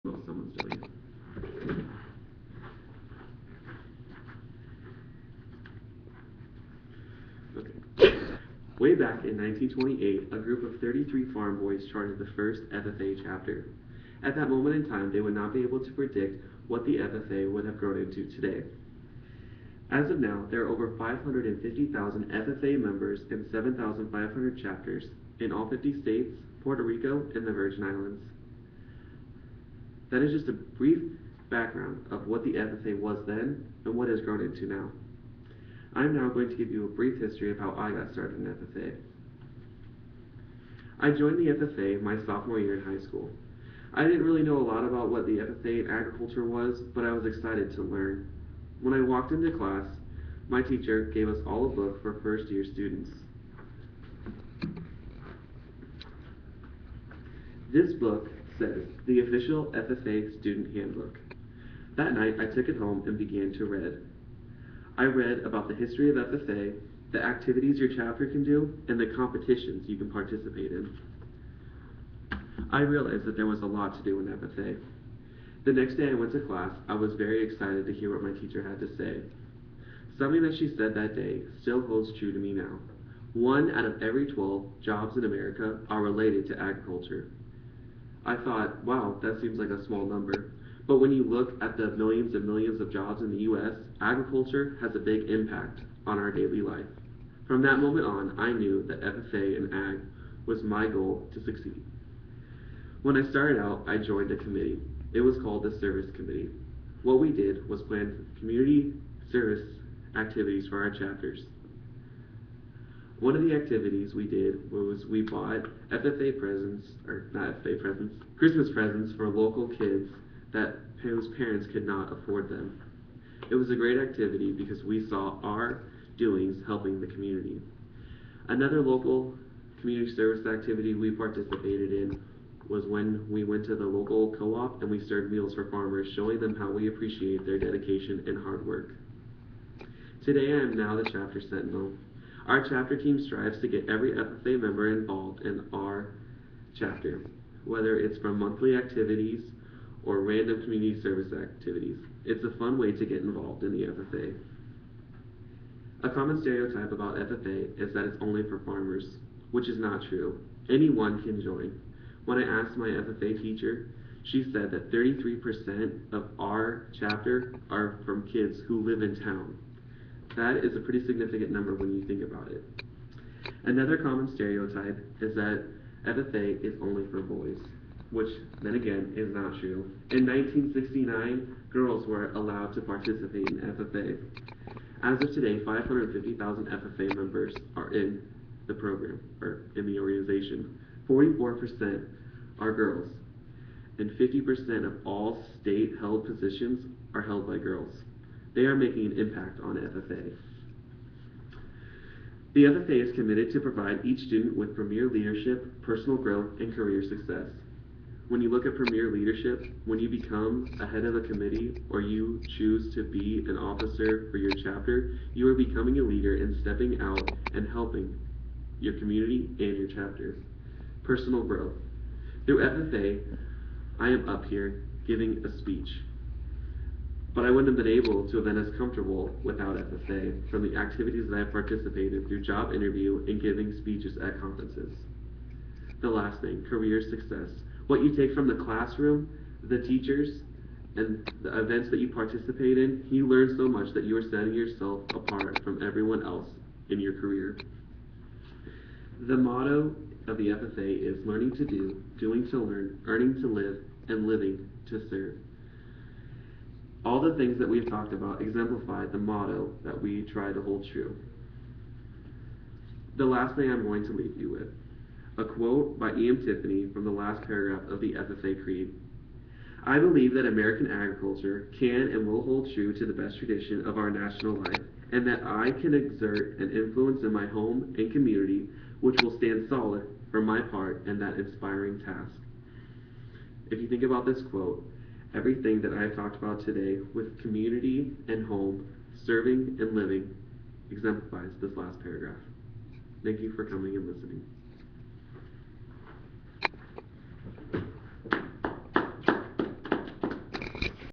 while someone's doing it. Okay. Way back in 1928, a group of 33 farm boys charted the first FFA chapter. At that moment in time, they would not be able to predict what the FFA would have grown into today. As of now, there are over 550,000 FFA members and 7,500 chapters in all 50 states, Puerto Rico, and the Virgin Islands. That is just a brief background of what the FFA was then and what it has grown into now. I'm now going to give you a brief history of how I got started in FFA. I joined the FFA my sophomore year in high school. I didn't really know a lot about what the FFA in agriculture was, but I was excited to learn. When I walked into class, my teacher gave us all a book for first year students. This book says the official FFA student handbook. That night I took it home and began to read. I read about the history of FFA, the activities your chapter can do, and the competitions you can participate in. I realized that there was a lot to do in FFA. The next day I went to class, I was very excited to hear what my teacher had to say. Something that she said that day still holds true to me now. 1 out of every 12 jobs in America are related to agriculture. I thought, wow, that seems like a small number. But when you look at the millions and millions of jobs in the U.S., agriculture has a big impact on our daily life. From that moment on, I knew that FFA and ag was my goal to succeed. When I started out, I joined a committee. It was called the Service Committee. What we did was plan community service activities for our chapters. One of the activities we did was we bought FFA presents, or not FFA presents, Christmas presents for local kids whose parents could not afford them. It was a great activity because we saw our doings helping the community. Another local community service activity we participated in was when we went to the local co-op and we served meals for farmers, showing them how we appreciate their dedication and hard work. Today I am now the chapter sentinel. Our chapter team strives to get every FFA member involved in our chapter, whether it's from monthly activities or random community service activities. It's a fun way to get involved in the FFA. A common stereotype about FFA is that it's only for farmers, which is not true. Anyone can join. When I asked my FFA teacher, she said that 33% of our chapter are from kids who live in town. That is a pretty significant number when you think about it. Another common stereotype is that FFA is only for boys, which then again is not true. In 1969, girls were allowed to participate in FFA. As of today, 550,000 FFA members are in the program, or in the organization. 44% are girls, and 50% of all state-held positions are held by girls. They are making an impact on FFA. The FFA is committed to provide each student with premier leadership, personal growth, and career success. When you look at premier leadership, when you become a head of a committee or you choose to be an officer for your chapter, you are becoming a leader and stepping out and helping your community and your chapter. Personal growth. Through FFA, I am up here giving a speech. But I wouldn't have been able to have been as comfortable without FFA from the activities that I have participated through job interview and giving speeches at conferences. The last thing, career success. What you take from the classroom, the teachers, and the events that you participate in, you learn so much that you are setting yourself apart from everyone else in your career. The motto of the FFA is learning to do, doing to learn, earning to live, and living to serve. All the things that we've talked about exemplify the motto that we try to hold true. The last thing I'm going to leave you with, a quote by E.M. Tiffany from the last paragraph of the FFA Creed. I believe that American agriculture can and will hold true to the best tradition of our national life, and that I can exert an influence in my home and community which will stand solid for my part in that inspiring task. If you think about this quote, everything that I've talked about today with community and home, serving and living, exemplifies this last paragraph. Thank you for coming and listening.